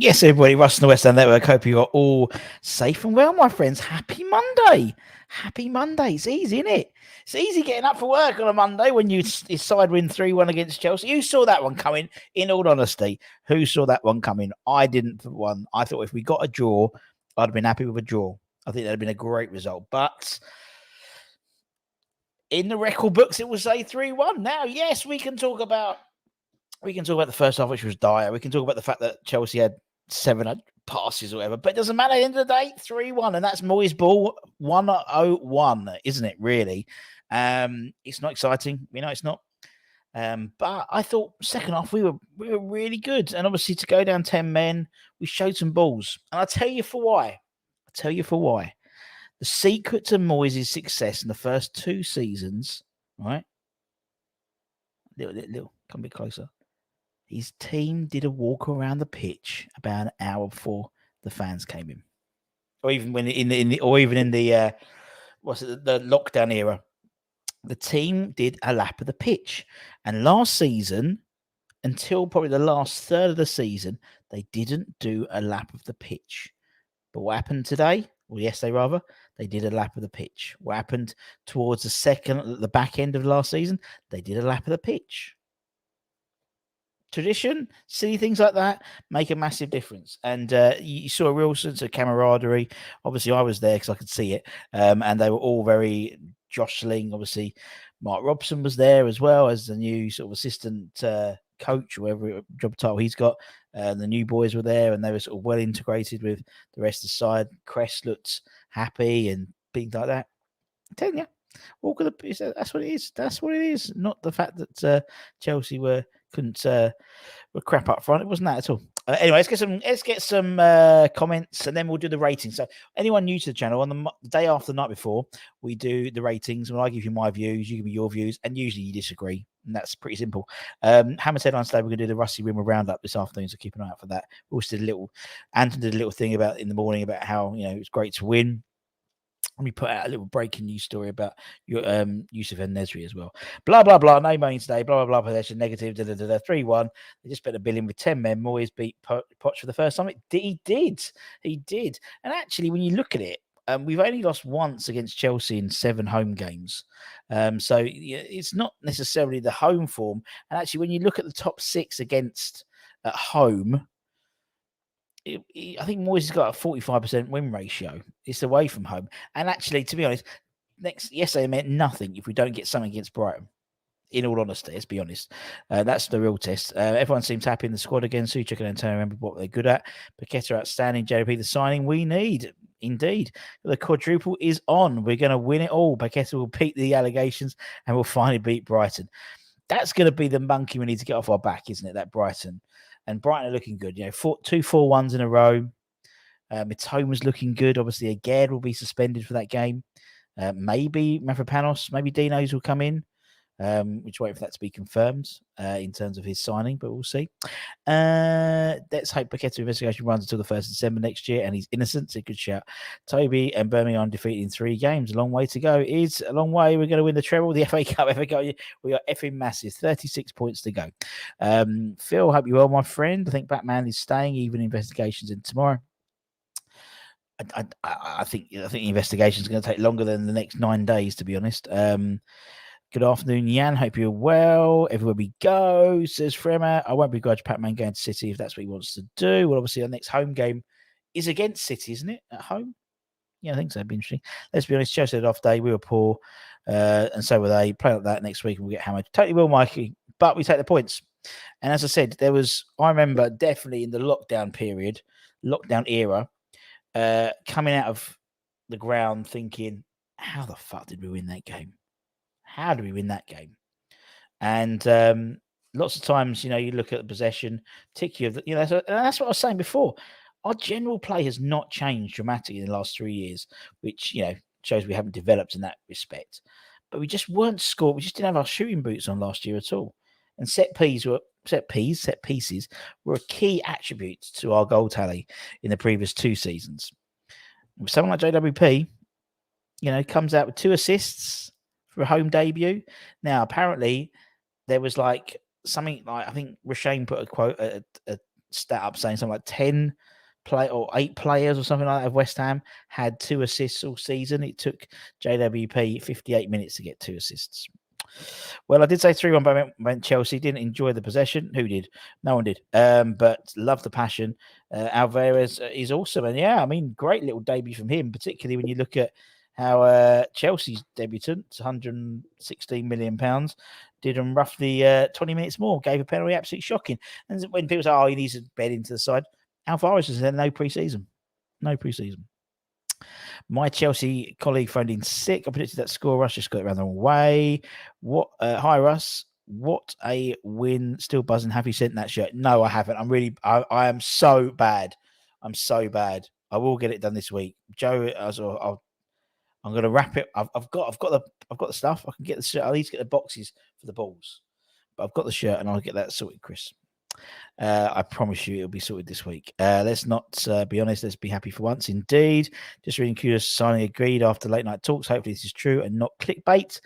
Yes, everybody, Russ and the West End Network. Hope you are all safe and well, my friends. Happy Monday. Happy Monday. It's easy, isn't it? It's easy getting up for work on a Monday when you side win 3-1 against Chelsea. Who saw that one coming, in all honesty? Who saw that one coming? I didn't, for one. I thought if we got a draw, I'd have been happy with a draw. I think that'd have been a great result. But in the record books, it will say 3-1. Now, yes, we can talk about the first half, which was dire. We can talk about the fact that Chelsea had 700 passes or whatever, but it doesn't matter. At the end of the day, 3-1, and that's Moyes' ball 101, isn't it? Really, it's not exciting. It's not. But I thought second half we were really good, and obviously to go down 10 men, we showed some balls, and I'll tell you for why. The secret to Moyes' success in the first 2 seasons, right? Little, come a bit closer. His team did a walk around the pitch about an hour before the fans came in, or even when in the lockdown era. The team did a lap of the pitch, and last season, until probably the last third of the season, they didn't do a lap of the pitch. But what happened today? Well, yesterday rather, they did a lap of the pitch. What happened towards the back end of last season? They did a lap of the pitch. Tradition, silly things like that make a massive difference. And you saw a real sense of camaraderie. Obviously, I was there because I could see it. And they were all very jostling. Obviously, Mark Robson was there as well as the new sort of assistant coach, whatever job title he's got. The new boys were there, and they were sort of well integrated with the rest of the side. Crest looked happy and things like that. I'm telling you, walk of the pitch. That's what it is. That's what it is. Not the fact that Chelsea were crap up front. It wasn't that at all. Anyway, let's get some comments, and then we'll do the ratings. So, anyone new to the channel, on the day after the night before, we do the ratings. When I give you my views, you give me your views, and usually you disagree, and that's pretty simple. Hammer said on stage we're going to do the Rusty Rimmer roundup this afternoon, so keep an eye out for that. We also did Anton did a little thing in the morning about how it was great to win. We put out a little breaking news story about your Yusuf En-Nesyri as well. Blah blah blah. No money today. Blah blah blah. Possession negative. 3-1. They just bet a billion with 10 men. Moyes beat Poch for the first time. He did. And actually, when you look at it, we've only lost once against Chelsea in 7 home games. So it's not necessarily the home form. And actually, when you look at the top 6 against at home, I think Moyes has got a 45% win ratio. It's away from home. And actually, to be honest, yesterday meant nothing if we don't get something against Brighton. In all honesty, let's be honest. That's the real test. Everyone seems happy in the squad again. Suchek and Antonio remember what they're good at. Paqueta outstanding. JP, the signing we need. Indeed. The quadruple is on. We're going to win it all. Paqueta will beat the allegations and we'll finally beat Brighton. That's going to be the monkey we need to get off our back, isn't it? That Brighton. And Brighton are looking good. 2 4-1s in a row. Mitoma's looking good. Obviously, Aguerd will be suspended for that game. Maybe Mavropanos, maybe Dino's will come in. Which wait for that to be confirmed in terms of his signing, but we'll see. Let's hope Paqueta's investigation runs until the 1st of December next year, and he's innocent. It's a good shout. Toby and Birmingham undefeated in 3 games. A long way to go. It's a long way. We're going to win the treble, the FA Cup. We are effing massive. 36 points to go. Phil, hope you're well, my friend. I think Batman is staying. Even investigations in tomorrow. I think the investigation is going to take longer than the next 9 days, to be honest. Good afternoon, Jan. Hope you're well. Everywhere we go, says Fremer. I won't begrudge Pat-Man going to City if that's what he wants to do. Well, obviously, our next home game is against City, isn't it? At home? Yeah, I think so. It'd be interesting. Let's be honest, Chelsea had off day. We were poor, and so were they. Play like that next week and we'll get hammered. Totally will, Mikey, but we take the points. And as I said, I remember definitely in the lockdown era, coming out of the ground thinking, how the fuck did we win that game? How do we win that game? And lots of times, you look at the possession, particularly, that's what I was saying before. Our general play has not changed dramatically in the last 3 years, which, shows we haven't developed in that respect. But we just weren't scored. We just didn't have our shooting boots on last year at all. And set pieces were a key attribute to our goal tally in the previous 2 seasons. With someone like JWP, comes out with 2 assists for a home debut. Now, apparently, there was something like, I think Rashane put a stat up saying something like 10 or 8 players or something like that of West Ham had 2 assists all season. It took JWP 58 minutes to get 2 assists. Well, I did say 3-1 by Chelsea. Didn't enjoy the possession. Who did? No one did. But loved the passion. Alvarez is awesome. And yeah, I mean, great little debut from him, particularly when you look at how Chelsea's debutant, £116 million, did him roughly 20 minutes more, gave a penalty, absolutely shocking. And when people say, oh, he needs to bed into the side, Alvarez has had no pre-season. No pre-season. My Chelsea colleague phoned in sick. I predicted that score. Russ just got it around the wrong way. What? Hi, Russ. What a win. Still buzzing. Have you sent that shirt? No, I haven't. I am so bad. I'm so bad. I will get it done this week. Joe, I'm going to wrap it. I've got the stuff. I can get the shirt. I need to get the boxes for the balls. But I've got the shirt and I'll get that sorted, Chris. I promise you it'll be sorted this week. Let's not be honest. Let's be happy for once. Indeed. Just reading Kudos signing agreed after late night talks. Hopefully this is true and not clickbait.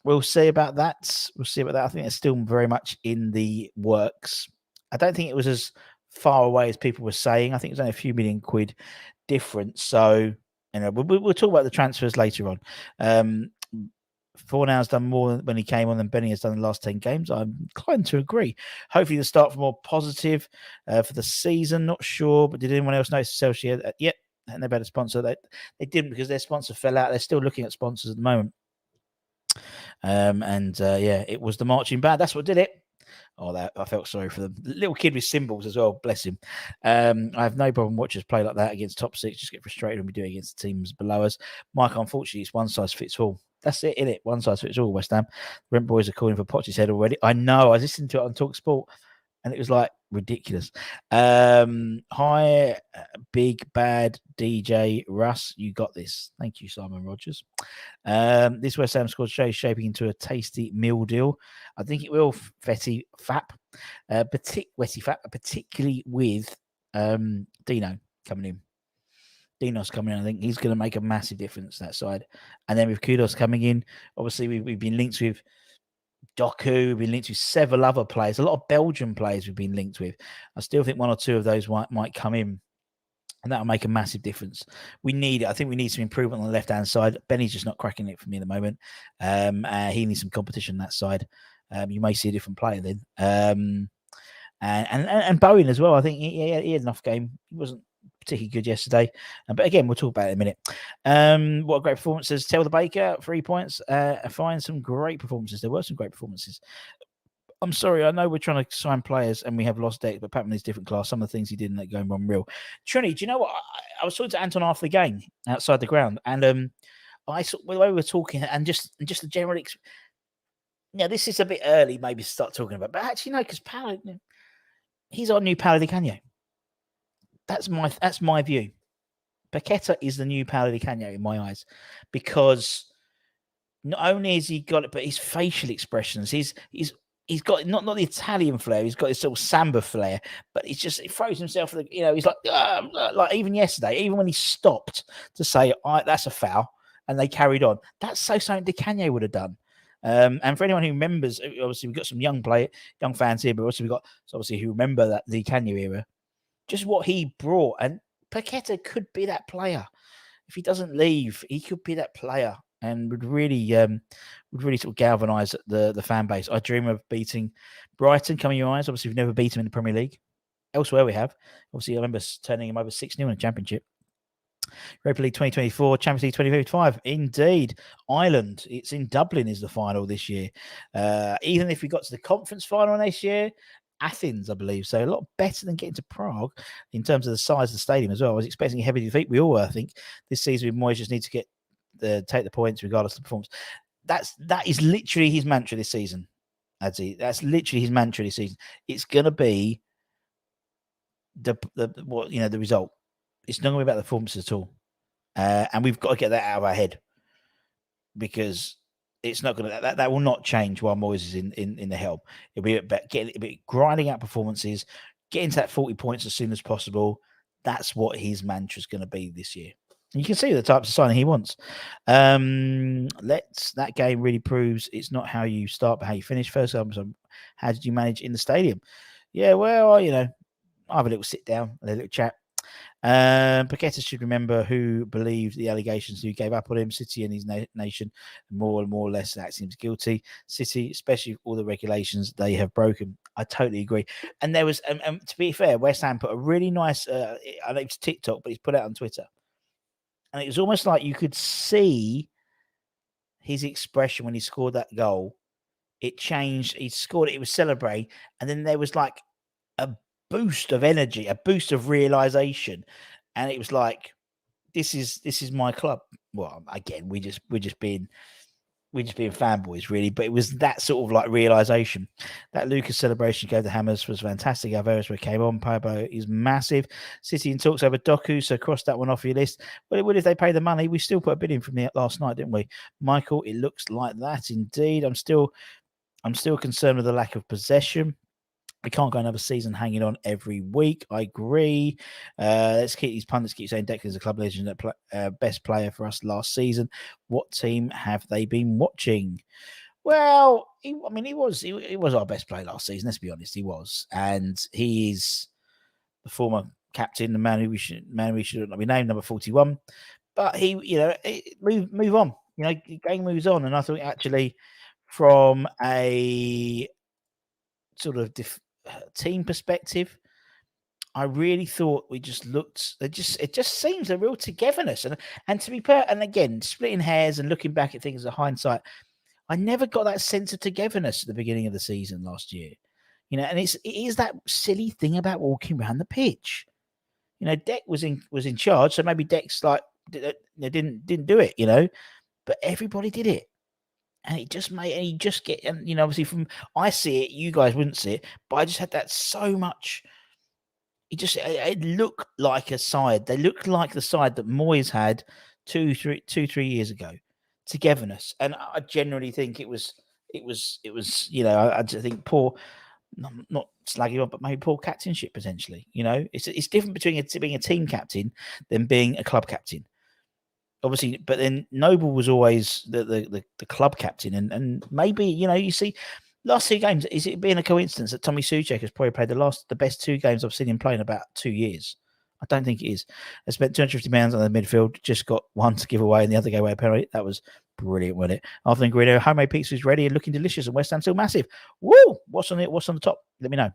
We'll see about that. I think it's still very much in the works. I don't think it was as far away as people were saying. I think it was only a few million quid difference. So, we'll talk about the transfers later on. Fornau's done more when he came on than Benny has done in the last 10 games. I'm inclined to agree. Hopefully the start for more positive for the season. Not sure, but did anyone else notice Chelsea? Yep, and they've had a sponsor. They didn't because their sponsor fell out. They're still looking at sponsors at the moment. It was the marching band. That's what did it. Oh, I felt sorry for them. The little kid with cymbals as well, bless him. I have no problem watching us play like that against top 6. Just get frustrated when we do it against the teams below us. Mike, unfortunately, it's one size fits all. That's it, innit? One size fits all, West Ham. Rent boys are calling for Poch's head already. I know. I was listening to it on TalkSport, and it was like ridiculous. Hi, big bad DJ Russ. You got this. Thank you, Simon Rogers. This West Ham squad is shaping into a tasty meal deal. I think it will, Fetty Fap. Particularly with Dino coming in. Dino's coming in. I think he's going to make a massive difference that side. And then with Kudos coming in, obviously we've been linked with Doku, we've been linked with several other players. A lot of Belgian players we've been linked with. I still think 1 or 2 of those might come in. And that'll make a massive difference. We need it. I think we need some improvement on the left-hand side. Benny's just not cracking it for me at the moment. He needs some competition on that side. You may see a different player then. And Bowen as well. I think he had enough game. He wasn't particularly good yesterday. But again, we'll talk about it in a minute. What great performances. Tell the Baker, 3 points. Find some great performances. There were some great performances. I'm sorry, I know we're trying to sign players and we have lost date, but Patman is different class. Some of the things he did in that game were unreal. Trini, do you know what? I was talking to Anton after the game outside the ground, and I saw the way we were talking and just the general. Now, this is a bit early, maybe to start talking about, but actually, no, because Paolo, he's our new Paolo Di Canio. That's my view. Paqueta is the new Paolo Di Canio in my eyes, because not only has he got it, but his facial expressions, he's got not the Italian flair. He's got his sort of samba flair, but he throws himself. He's like even yesterday, even when he stopped to say that's a foul, and they carried on. That's something Di Canio would have done. And for anyone who remembers, obviously we've got some young fans here, but also we've got obviously who remember that Di Canio era, just what he brought. And Paqueta could be that player if he doesn't leave. He could be that player. And would really sort of galvanise the fan base. I dream of beating Brighton. Come in your eyes. Obviously, we've never beat him in the Premier League. Elsewhere, we have. Obviously, I remember turning him over 6-0 in the Championship. Europa League 2024, Champions League 2025. Indeed. Ireland. It's in Dublin is the final this year. Even if we got to the conference final this year, Athens, I believe. So a lot better than getting to Prague in terms of the size of the stadium as well. I was expecting a heavy defeat. We all were, I think. This season, we Moyes just need to take the points regardless of the performance. That is literally his mantra this season, Adzi. That's literally his mantra this season. It's gonna be the result. It's not gonna be about the performance at all, and we've got to get that out of our head, because it's not gonna that will not change while Moyes is in the helm. It'll be about grinding out performances, getting to that 40 points as soon as possible. That's what his mantra is going to be this year. You can see the types of signing he wants. That game really proves it's not how you start, but how you finish. First, how did you manage in the stadium? Yeah, well, I have a little sit down, a little chat. Paqueta should remember who believed the allegations, who gave up on him. City and his nation, more and more or less that seems guilty. City, especially all the regulations they have broken. I totally agree. And there was, to be fair, West Ham put a really nice, I know it's TikTok, but he's put it out on Twitter. And it was almost like you could see his expression when he scored that goal. It changed. He scored it. He was celebrating. And then there was like a boost of energy, a boost of realization. And it was like, this is my club. Well, again, we're just being fanboys, really. But it was that sort of like realization. That Lucas celebration gave the Hammers was fantastic. Alvarez came on. Pablo is massive. City in talks over Doku, so cross that one off your list. Well, it would if they pay the money. We still put a bid in from the last night, didn't we, Michael? It looks like that indeed. I'm still concerned with the lack of possession. We can't go another season hanging on every week. I agree. Let's keep these pundits keep saying Declan's a club legend, best player for us last season. What team have they been watching? Well, he was our best player last season. Let's be honest, he was, and he is the former captain, the man who we should not be named, number 41. But he, move on. Game moves on, and I think actually, from a sort of team perspective, I really thought we just looked. It just seems a real togetherness, and to be fair, and again, splitting hairs and looking back at things as a hindsight, I never got that sense of togetherness at the beginning of the season last year. And it is that silly thing about walking around the pitch. Deck was in charge, so maybe Deck's like didn't do it, but everybody did it. And it just made, and you just get, and obviously from I see it, you guys wouldn't see it, but I just had that so much. It looked like a side. They looked like the side that Moyes had 3 years ago. Togetherness, and I generally think it was. I just think poor, not slagging on, but maybe poor captainship potentially. It's different between being a team captain than being a club captain. Obviously, but then Noble was always the club captain, and maybe you see last 2 games. Is it being a coincidence that Tommy Soucek has probably played the best 2 games I've seen him play in about 2 years? I don't think it is. I spent £250 on the midfield, just got one to give away, and the other gave away a penalty. That was brilliant, wasn't it? Arthur and Guido, homemade pizza is ready and looking delicious, and West Ham still massive. Woo! What's on it? What's on the top? Let me know.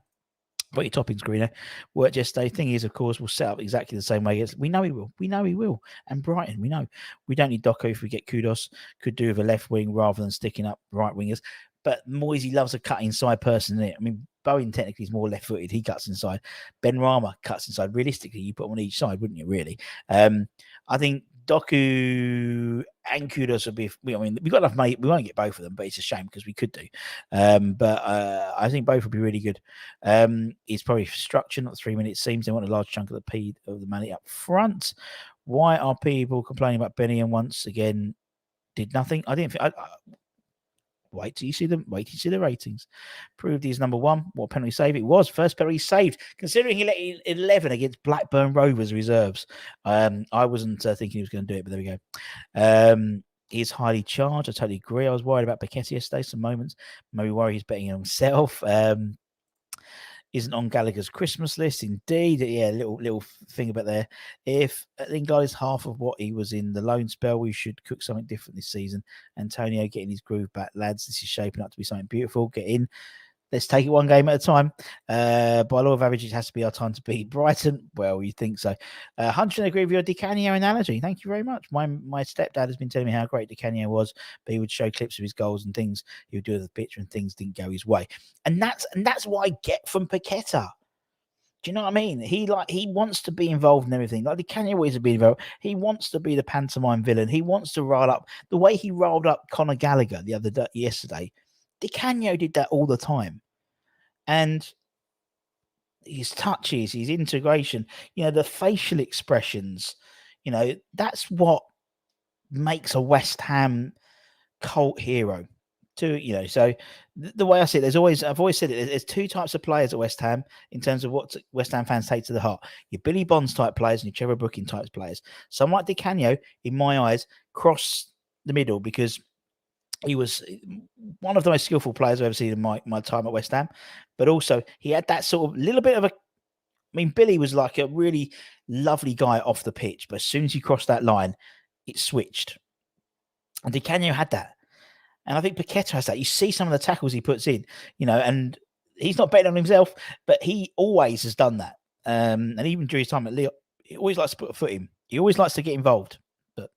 Put your toppings, Greeno. Work yesterday. Thing is, of course, we'll set up exactly the same way. We know he will. We know he will. And Brighton, we know. We don't need Doku if we get Kudos. Could do with a left wing rather than sticking up right wingers. But Moisey loves a cut inside person, isn't it? I mean, Bowen technically is more left-footed. He cuts inside. Ben Rama cuts inside. Realistically, you put him on each side, wouldn't you, really? I think Doku and Kudos would be. We've got enough money. We won't get both of them, but it's a shame because we could do. But I think both would be really good. It's probably structure, not 3 minutes. Seems they want a large chunk of the money up front. Why are people complaining about Benny and once again did nothing? I didn't. Wait till you see the ratings. Proved he's number 1. What penalty save? It was first penalty saved, considering he let 11 against Blackburn Rovers reserves. I wasn't thinking he was going to do it, but there we go. He's highly charged. I totally agree. I was worried about Paqueta yesterday. Some moments, maybe worry he's betting on himself. Isn't on Gallagher's Christmas list. Indeed. Yeah, little thing about there. If Lingard is half of what he was in the loan spell, we should cook something different this season. Antonio getting his groove back. Lads, this is shaping up to be something beautiful. Get in. Let's take it one game at a time. By law of averages, it has to be our time to beat Brighton. Well, you think so. Hunter, agree with your Di Canio analogy. Thank you very much. My stepdad has been telling me how great Di Canio was, but he would show clips of his goals and things he would do with the picture, and things didn't go his way. And that's what I get from Paqueta. Do you know what I mean? He wants to be involved in everything. Like Di Canio wants to be involved. He wants to be the pantomime villain. He wants to rile up the way he rolled up Conor Gallagher yesterday. Di Canio did that all the time. And his touches, his integration, the facial expressions, that's what makes a West Ham cult hero. So the way I see it, I've always said it, there's 2 types of players at West Ham in terms of what West Ham fans take to the heart. Your Billy Bonds type players and your Trevor Brooking type players. Someone like Di Canio, in my eyes, cross the middle because he was one of the most skillful players I've ever seen in my time at West Ham, but also he had that sort of little bit of mean, Billy was like a really lovely guy off the pitch, but as soon as he crossed that line, it switched. And Di Canio had that. And I think Paqueta has that. You see some of the tackles he puts in, and he's not betting on himself, but he always has done that. And even during his time at Lille, he always likes to put a foot in. He always likes to get involved. But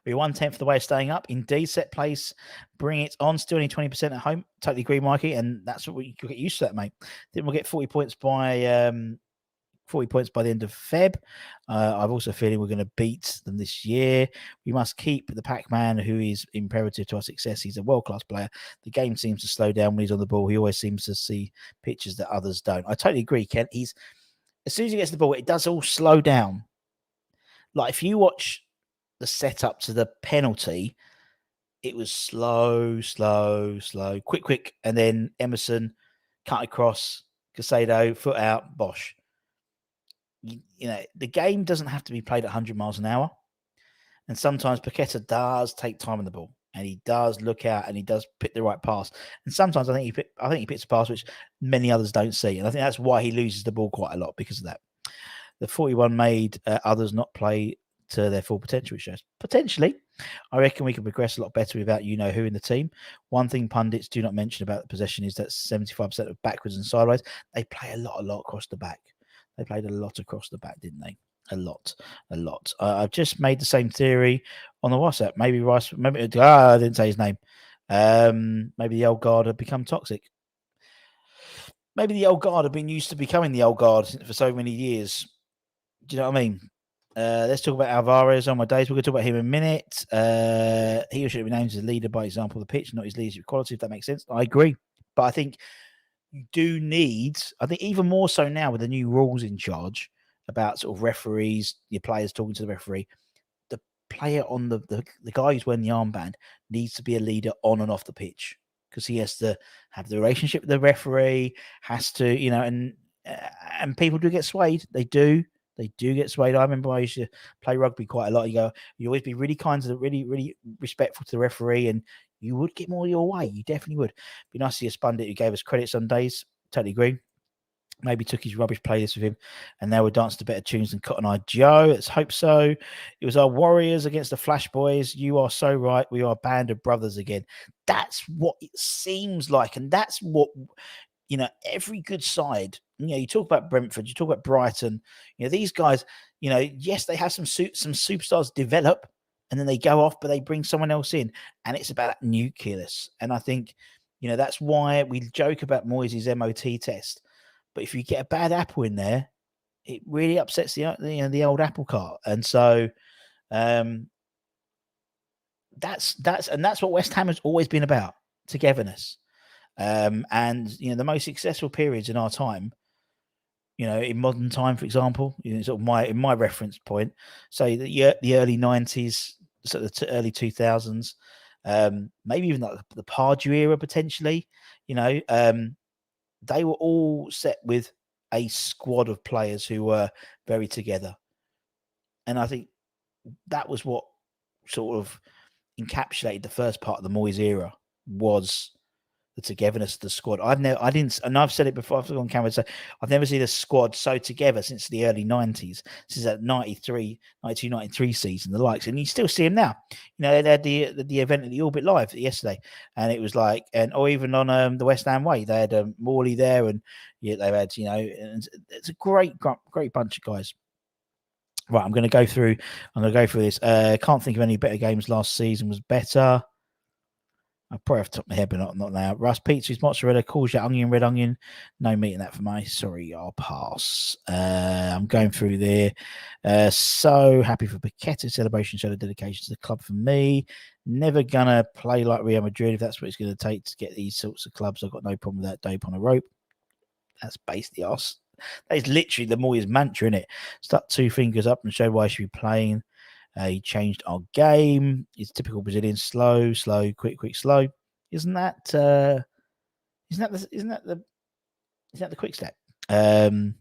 we're 1/10 of the way of staying up. Indeed, set plays, bring it on. Still only 20% at home. Totally agree, Mikey. And that's what you get used to that, mate. Then we'll get 40 points by 40 points by the end of Feb. I've also a feeling we're going to beat them this year. We must keep the Pac-Man, who is imperative to our success. He's a world-class player. The game seems to slow down when he's on the ball. He always seems to see pitches that others don't. I totally agree, Ken. As soon as he gets the ball, it does all slow down. Like if you watch the setup to the penalty, it was slow, quick, and then Emerson cut across, Casado, foot out, Bosch. The game doesn't have to be played at 100 miles an hour. And sometimes Paqueta does take time on the ball and he does look out and he does pick the right pass. And sometimes I think he picks a pass which many others don't see. And I think that's why he loses the ball quite a lot because of that. The 41 made others not play to their full potential, it shows. Potentially, I reckon we could progress a lot better without who in the team. One thing pundits do not mention about the possession is that 75% of backwards and sideways, they play a lot across the back. They played a lot across the back, didn't they? A lot. I've just made the same theory on the WhatsApp. Maybe Rice, I didn't say his name. Maybe the old guard had become toxic. Maybe the old guard had been used to becoming the old guard for so many years. Do you know what I mean? Let's talk about Alvarez on my days. We're going to talk about him in a minute. He should be named as a leader by example of the pitch, not his leadership quality, if that makes sense. I agree. But I think you do need, I think even more so now with the new rules in charge about sort of referees, your players talking to the referee, the player on the guy who's wearing the armband needs to be a leader on and off the pitch because he has to have the relationship with the referee, has to, and people do get swayed. They do get swayed. I remember I used to play rugby quite a lot. You always be really kind to the, really respectful to the referee and you would get more your way. You definitely would. Be nice to see a pundit who gave us credit some days. Totally agree. Maybe took his rubbish playlist with him and now we're dancing to better tunes than Cotton Eye Joe. Let's hope so. It was our Warriors against the Flash Boys. You are so right. We are a band of brothers again. That's what it seems like. And that's what, every good side, you talk about Brentford, you talk about Brighton, these guys, yes, they have some superstars develop and then they go off, but they bring someone else in and it's about that nucleus. And I think, that's why we joke about Moyes' MOT test. But if you get a bad apple in there, it really upsets the old apple cart. And so that's what West Ham has always been about, togetherness. And the most successful periods in our time, in modern time, for example, sort of in my reference point, say the early 90s, sort of the early 2000s, maybe even like the Pardew era potentially, they were all set with a squad of players who were very together. And I think that was what sort of encapsulated the first part of the Moyes era was the togetherness of the squad. I've said it before, I've on camera, so I've never seen a squad so together since the early 90s, since that 92, 93 season, the likes, and you still see them now. They had the event at the Orbit Live yesterday, and it was like, or even on the West Ham Way, they had Morley there, and they had, and it's a great bunch of guys. Right, I'm going to go through this. Can't think of any better games. Last season was better. I probably have to top my head, but not now. Russ pizzas, mozzarella, courgette, onion, red onion. No meat in that for me. Sorry, I'll pass. I'm going through there. So happy for Paqueta. Celebration show the dedication to the club for me. Never gonna play like Real Madrid if that's what it's going to take to get these sorts of clubs. I've got no problem with that. Dope on a rope. That's basically us. That is literally the Moyes mantra, isn't it? Stuck two fingers up and showed why I should be playing. He changed our game. It's typical Brazilian: slow, quick, slow. Isn't that the quick step? The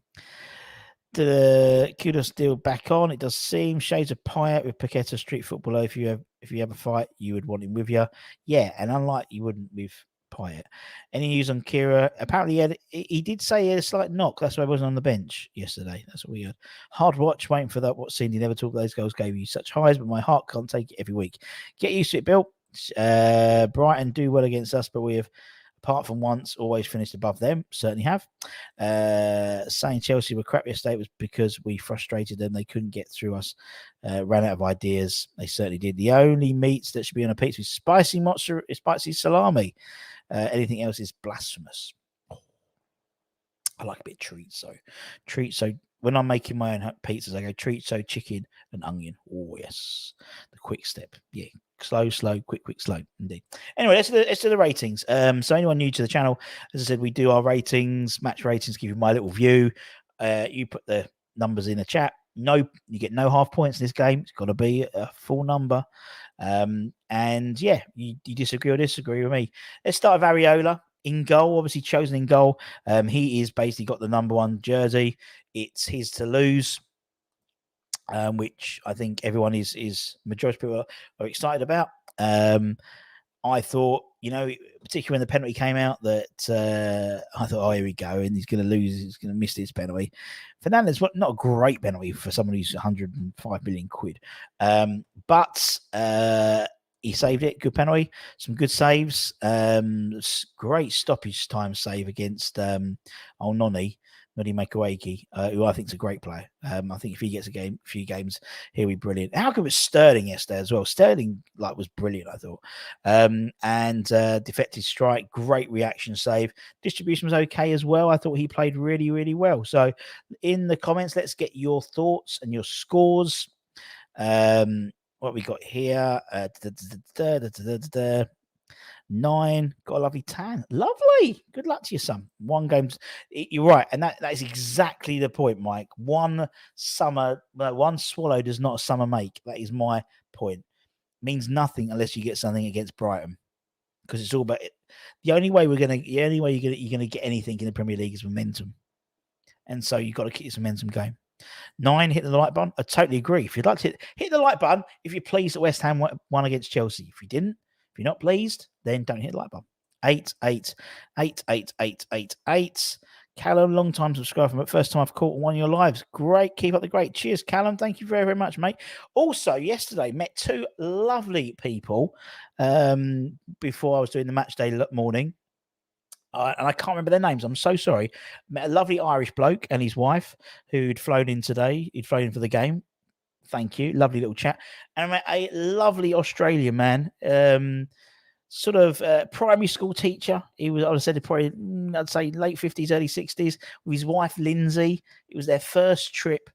kudos deal back on. It does seem shades of Payet with Paqueta, street footballer. If you have a fight, you would want him with you. Yeah, and unlike you wouldn't with Pyatt. Any news on Kira? Apparently, he did say he had a slight knock. That's why he wasn't on the bench yesterday. That's what we heard. Hard watch, waiting for that. What Cindy never talked. Those goals gave you such highs, but my heart can't take it every week. Get used to it, Bill. Brighton do well against us, but we have, apart from once, always finished above them. Certainly have. Saying Chelsea were crap yesterday was because we frustrated them. They couldn't get through us. Ran out of ideas. They certainly did. The only meats that should be on a pizza is spicy mozzarella, spicy salami. Anything else is blasphemous. I like a bit of chorizo. When I'm making my own pizzas, I go chorizo, chicken, and onion. Oh, yes. The quick step. Yeah. Slow, quick, slow. Indeed. Anyway, let's do the ratings. So anyone new to the channel, as I said, we do our ratings, match ratings, give you my little view. You put the numbers in the chat. No, you get no half points in this game. It's got to be a full number. And yeah, you disagree or disagree with me. Let's start with Areola in goal, obviously chosen in goal. He is basically got the number 1 jersey. It's his to lose, which I think everyone is majority of people are excited about. I thought, particularly when the penalty came out, that I thought, oh, here we go, and he's going to lose. He's going to miss this penalty. Fernandez, not a great penalty for someone who's 105 million quid, but he saved it. Good penalty, some good saves. Great stoppage time save against Noni Maekaweki, who I think is a great player. I think if he gets a few games, he'll be brilliant. How good was Sterling yesterday as well? Sterling was brilliant, I thought. And defective strike, great reaction save. Distribution was okay as well. I thought he played really, really well. So in the comments, let's get your thoughts and your scores. What we got here? 9, got a lovely tan. Lovely. Good luck to you, son. 1 game. You're right. And that is exactly the point, Mike. One swallow does not a summer make. That is my point. Means nothing unless you get something against Brighton. Because it's all about it. The only way you're gonna get anything in the Premier League is momentum. And so you've got to keep this momentum going. 9, hit the like button. I totally agree. If you'd like to hit the like button, if you're pleased that West Ham won against Chelsea. If you didn't, if you're not pleased, then don't hit the like button. 8. Callum, long time subscriber, but first time I've caught one of your lives. Great. Keep up the great. Cheers, Callum. Thank you very, very much, mate. Also, yesterday, met 2 lovely people before I was doing the match day morning. And I can't remember their names. I'm so sorry. Met a lovely Irish bloke and his wife who'd flown in today. He'd flown in for the game. Thank you. Lovely little chat. And I met a lovely Australian man, sort of primary school teacher. He was, I would have said, probably, I'd say late 50s, early 60s, with his wife, Lindsay. It was their first trip.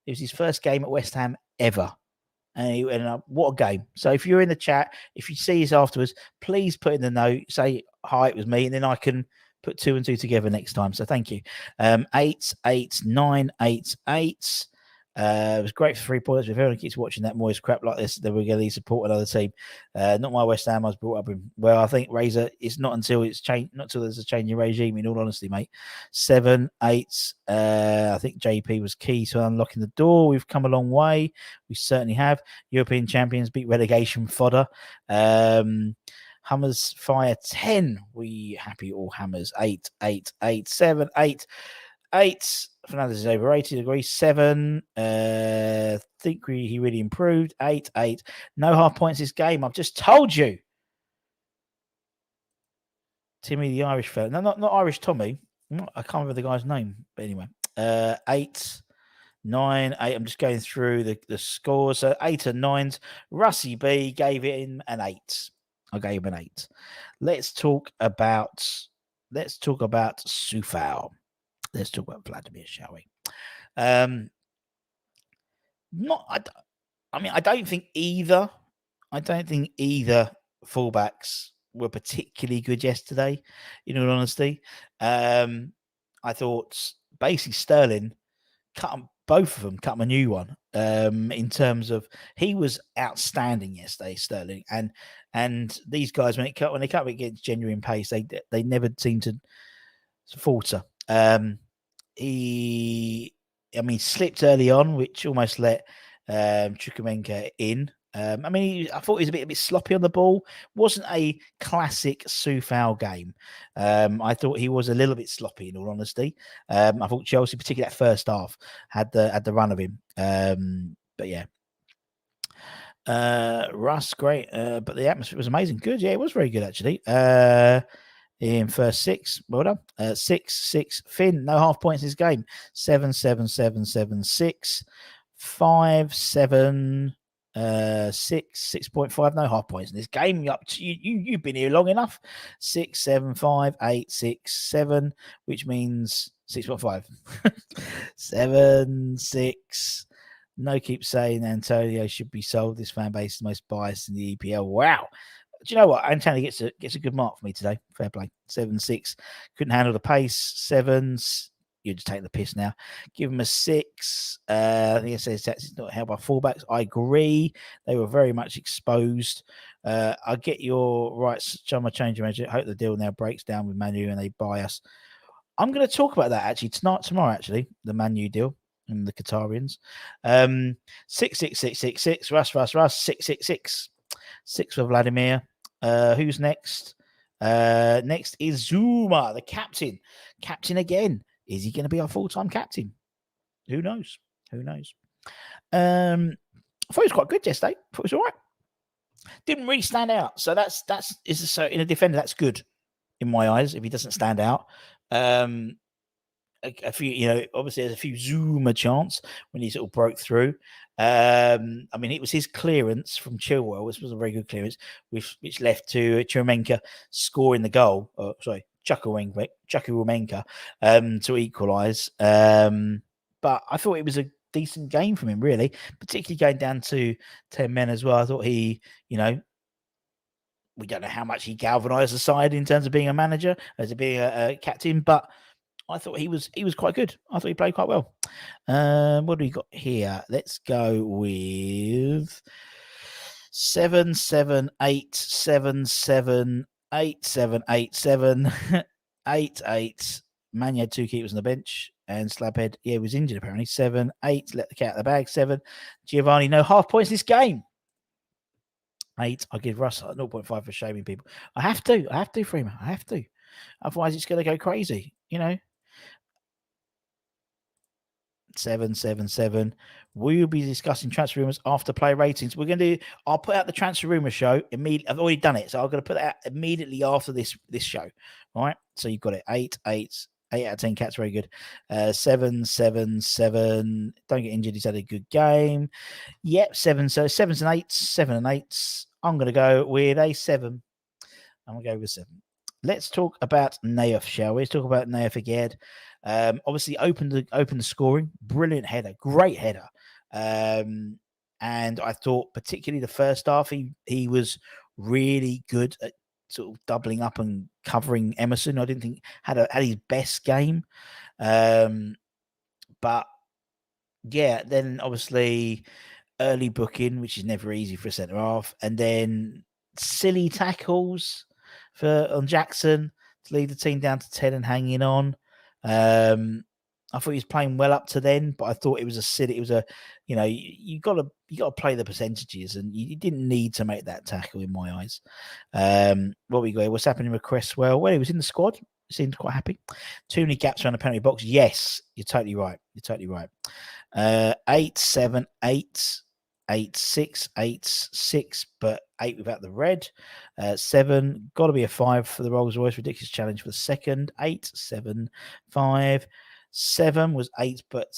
It was his first game at West Ham ever. And what a game. So if you're in the chat, if you see us afterwards, please put in the note, say, hi, it was me, and then I can put 2 and 2 together next time. So thank you. 8, 9, 8, 8. It was great for 3 points. If everyone keeps watching that Moyes crap like this, then we're going to support another team. Not my West Ham. I was brought up in. Well, I think Razor. It's not until it's changed. Not until there's a change in regime. In all honesty, mate. 7, 8. I think JP was key to unlocking the door. We've come a long way. We certainly have. European champions beat relegation fodder. Hammers fire 10. We happy all Hammers 8, 8, 8, 7, 8. 8. Fernandez is overrated. Agree. 7. Think he really improved. 8, 8. No half points this game. I've just told you. Timmy, the Irish fella. No, not Irish Tommy. I can't remember the guy's name. But anyway. 8, 9, 8. I'm just going through the scores. So 8 and 9s. Russie B gave it in an 8. I gave him an 8. Let's talk about Soufal. Let's talk about Vladimir, shall we? I don't think either fullbacks were particularly good yesterday, in all honesty. I thought basically Sterling cut them a new one. In terms of, he was outstanding yesterday, Sterling, and these guys when they come against genuine pace, they never seem to falter. He slipped early on, which almost let Chukwuemeka in. I mean, I thought he was a bit sloppy on the ball. Wasn't a classic Soufal game. I thought he was a little bit sloppy, in all honesty. I thought Chelsea, particularly that first half, had the run of him. But yeah. Russ, great. But the atmosphere was amazing. Good. Yeah, it was very good, actually. In first six, well done. 6-6. Finn, no half points in this game. 7-7-7-7-6. 5-7. 6.5, no half points in this game. You've been here long enough. 6-7-5-8-6-7, which means 6.5. 7-6. No, keep saying Antonio should be sold. This fan base is the most biased in the EPL. Wow. Do you know what? Antonio gets a good mark for me today. Fair play. 7-6. Couldn't handle the pace. 7s. You're just taking the piss now. Give him a 6. I think it says that's not held by fullbacks. I agree. They were very much exposed. I get your rights. Chama change manager. I hope the deal now breaks down with Manu and they buy us. I'm going to talk about that actually tomorrow. Actually, the Manu deal and the Qatarians. 6-6-6-6-6. Russ. 6-6-6. 6 for Vladimir. Who's next? Next is Zuma, the captain. Captain again. Is he going to be our full-time captain? Who knows? I thought he was quite good yesterday. I thought it was all right. Didn't really stand out. So so in a defender, that's good in my eyes if he doesn't stand out. A few, obviously there's a few Zuma chance when he sort of broke through. I mean, it was his clearance from Chilwell, which was a very good clearance, which left to Chukwuemeka scoring the goal. Chukwuemeka to equalise. But I thought it was a decent game from him, really, particularly going down to 10 men as well. I thought he, we don't know how much he galvanised the side in terms of being a manager, as being a captain, but I thought he was quite good. I thought he played quite well. What do we got here? Let's go with 7-7-8-7-7, 8-7-8-7, 8-8. Man had 2 keepers on the bench, and Slabhead, was injured apparently. 7-8, let the cat out of the bag. 7, Giovanni, no half points this game. 8, I give Russ 0.5 for shaming people. I have to, Freeman. I have to. Otherwise, it's going to go crazy, 7-7-7. We will be discussing transfer rumors after player ratings. I'll put out the transfer rumor show immediately. I've already done it, so I'm going to put that out immediately after this show. All right. So you've got it. 8 out of 10 cats, very good. 7-7-7. Don't get injured. He's had a good game. Yep, 7. So 7s and 8s, 7 and 8s. I'm going to go with a 7. I'm going to go with 7. Let's talk about Naif, shall we? Let's talk about Naif again. Obviously, opened the scoring. Brilliant header. Great header. And I thought, particularly the first half, he was really good at sort of doubling up and covering Emerson. I didn't think had his best game. But yeah, then obviously early booking, which is never easy for a centre half, and then silly tackles on Jackson to lead the team down to 10 and hanging on. I thought he was playing well up to then, but I thought it was you got to play the percentages, and you didn't need to make that tackle in my eyes. What we got? What's happening with Cresswell? Well, he was in the squad. He seemed quite happy. Too many gaps around the penalty box. Yes, you're totally right. 8-7-8. 8-6, 8-6, but 8 without the red. 7, got to be a 5 for the Rolls Royce. Ridiculous challenge for the second. 8-7-5. 7 was 8, but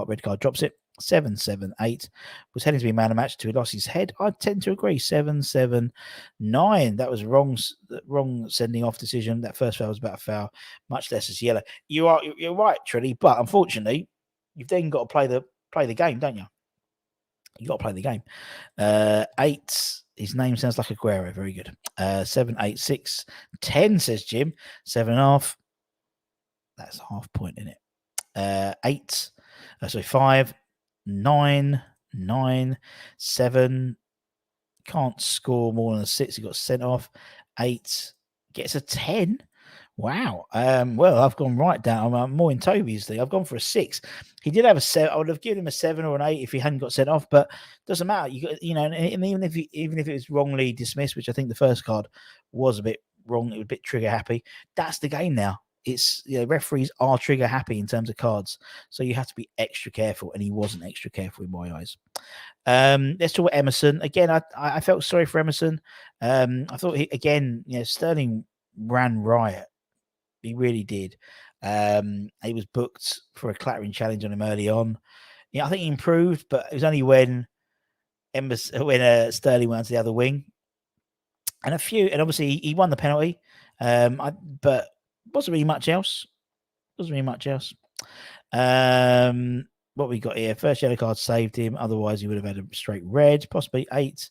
red card drops it. 7-7-8 was heading to be man of match till he lost his head. I tend to agree. 7-7-9. That was wrong sending off decision. That first foul was about a foul, much less as yellow. You're right, Trilly, but unfortunately, you've then got to play the game, don't you? You got to play the game. 8. His name sounds like Aguero. Very good. 7, 8, 6, 10, says Jim. 7.5. That's half point in it. 8. 5, 9, 7. Can't score more than a 6. He got sent off. 8 gets a 10. Wow. Well, I've gone right down. I'm more in Toby's thing. I've gone for a 6. He did have a 7. I would have given him a 7 or an 8 if he hadn't got sent off, but doesn't matter. And even if it was wrongly dismissed, which I think the first card was a bit wrong, it was a bit trigger happy. That's the game now. It's referees are trigger happy in terms of cards, so you have to be extra careful, and he wasn't extra careful in my eyes. Let's talk about Emerson again. I felt sorry for Emerson. I thought Sterling ran riot. He really did. He was booked for a clattering challenge on him early on. Yeah, I think he improved, but it was only when Sterling went to the other wing, and obviously he won the penalty. But wasn't really much else. What we got here? First yellow card saved him. Otherwise, he would have had a straight red, possibly 8.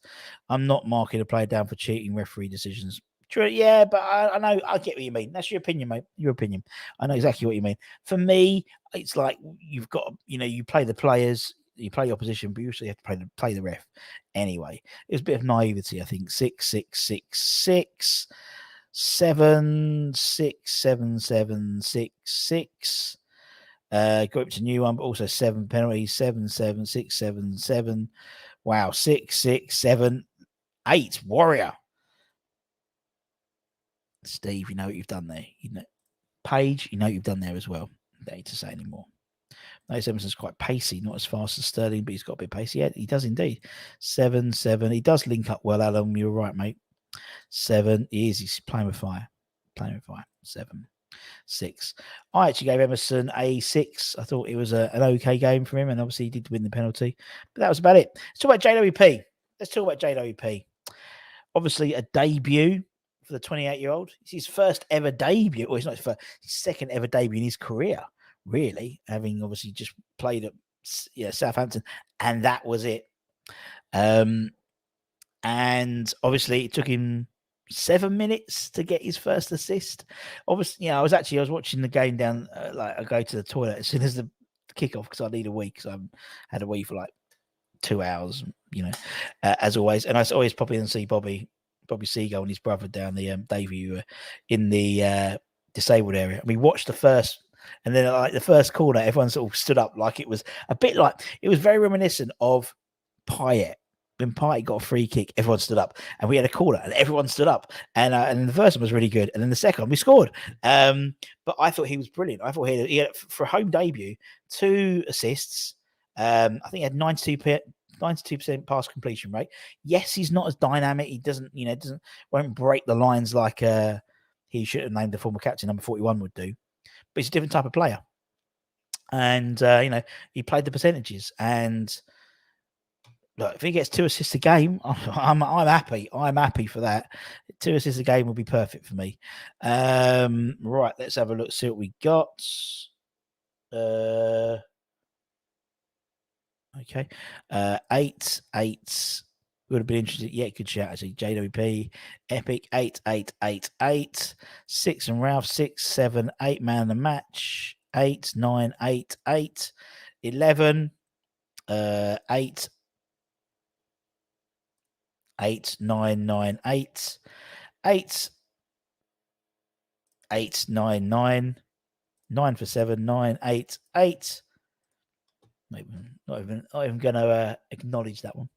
I'm not marking a player down for cheating referee decisions. True, yeah, but I know, I get what you mean. That's your opinion, mate. Your opinion. I know exactly what you mean. For me, it's like you've got, you play the players, you play your opposition, but you also have to play the ref. Anyway, it was a bit of naivety, I think. 6, 6, 6, 6, 7, 6, 7, 7, 6, 6. Go up to new one, but also 7 penalties. 7, 7, 6, 7, 7. Wow, 6, 6, 7, 8. Warrior. Steve, you know what you've done there. Paige, you know what you've done there as well. Don't need to say anymore. Notice Emerson's quite pacey, not as fast as Sterling, but he's got a bit pacey. Yeah, he does indeed. 7, 7. He does link up well, Alan. You're right, mate. 7. He's playing with fire. 7, 6. I actually gave Emerson a 6. I thought it was an okay game for him, and obviously he did win the penalty. But that was about it. Let's talk about JWP. Obviously, a debut for the 28-year-old. It's his first ever debut, or it's not his first, his second ever debut in his career, really, having obviously just played at Southampton, and that was it. And obviously, it took him 7 minutes to get his first assist. Obviously, I was watching the game down. I go to the toilet as soon as the kickoff because I need a wee. Because I had a wee for like 2 hours, as always. And I always pop in and see Bobby Seagull and his brother down the Davey in the disabled area. And we watched the first, and then like the first corner, everyone sort of stood up like it was a bit like, it was very reminiscent of Payet. When Payet got a free kick, everyone stood up, and we had a corner, and everyone stood up. And the first one was really good, and then the second one we scored. But I thought he was brilliant. I thought he had for a home debut 2 assists. I think he had 92% pass completion rate. Yes, he's not as dynamic. He won't break the lines like he should have named the former captain number 41 would do. But he's a different type of player, and he played the percentages. And look, if he gets 2 assists a game, I'm happy. I'm happy for that. 2 assists a game will be perfect for me. Right, let's have a look. See what we got. Okay. 8 would have been interesting. Yeah, good shout actually. JWP, Epic 8, 8, 8, 8. 6 and Ralph 6, 7, 8 man of the match. 8, 9, 8, 8. 11, 8. 8, 9, 9, 8. 8, 8, 9, 9. 9 for 7, 9, 8, 8. Not even going to acknowledge that one.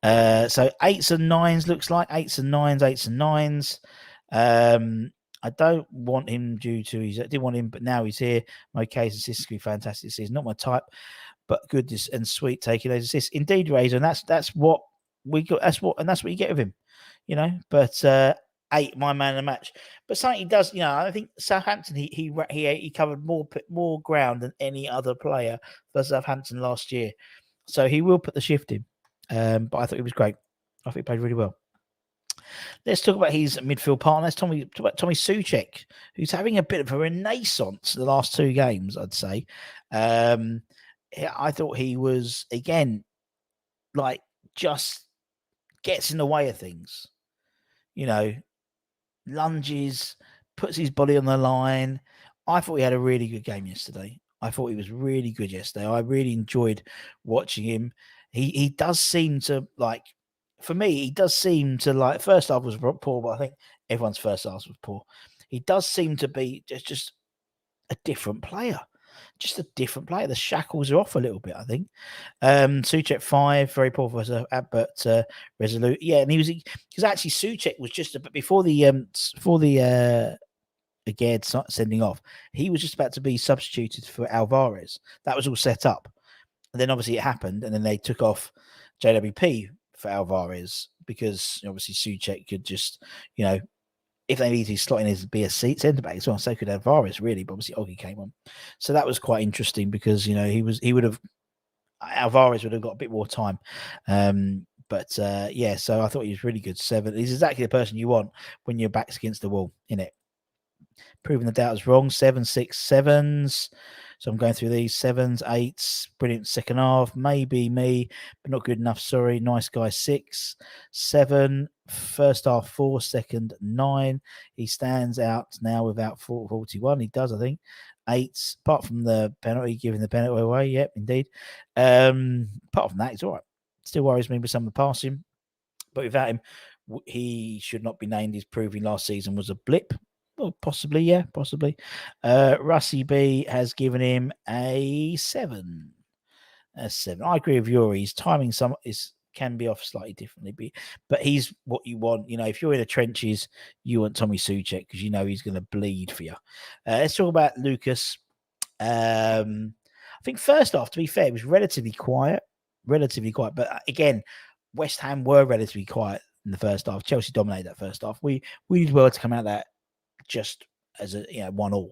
So 8s and 9s looks like 8s and 9s, 8s and 9s. I don't want him I didn't want him, but now he's here. My case assists could be fantastic. He's not my type, but good and sweet taking those assists. Indeed, Razor, and that's what we got. That's what you get with him, But 8, my man in the match. But something he does, I think Southampton, he covered more ground than any other player for Southampton last year. So he will put the shift in. But I thought he was great. I think he played really well. Let's talk about his midfield partner. Let's talk about Tommy Souček, who's having a bit of a renaissance the last 2 games, I'd say. I thought he was, again, like, just gets in the way of things. Lunges, puts his body on the line. I thought he had a really good game yesterday. I thought he was really good yesterday. I really enjoyed watching him. He does seem to, like, for me, first half was poor, but I think everyone's first half was poor. He does seem to be just a different player. Just a different player. The shackles are off a little bit, I think. Souček 5, very poor but resolute. Yeah, and he was because actually Souček was just before the again sending off. He was just about to be substituted for Alvarez. That was all set up, and then obviously it happened, and then they took off JWP for Alvarez because obviously Souček could just if they needed to slot in his be a centre back as well, so could Alvarez really, but obviously Oggy came on. So that was quite interesting because he would have Alvarez would have got a bit more time. But so I thought he was really good. 7. He's exactly the person you want when your back's against the wall, innit? Proving the doubters wrong. 7, 6, 7s. So I'm going through these 7s, 8s. Brilliant second half. Maybe me, but not good enough. Sorry. Nice guy. 6, 7. First half 4. Second 9. He stands out now without 41. He does, I think. 8, apart from the penalty, giving the penalty away. Yep, indeed. Apart from that, he's all right. Still worries me with some of the passing, but without him, he should not be named. His proving last season was a blip. Well, possibly, yeah, possibly. Russie B has given him a 7. A 7. I agree with Yuri. His timing can be off slightly differently, but he's what you want. If you're in the trenches, you want Tommy Souček because he's going to bleed for you. Let's talk about Lucas. I think first off, to be fair, it was relatively quiet. But again, West Ham were relatively quiet in the first half. Chelsea dominated that first half. We did well to come out of that just as a 1-1.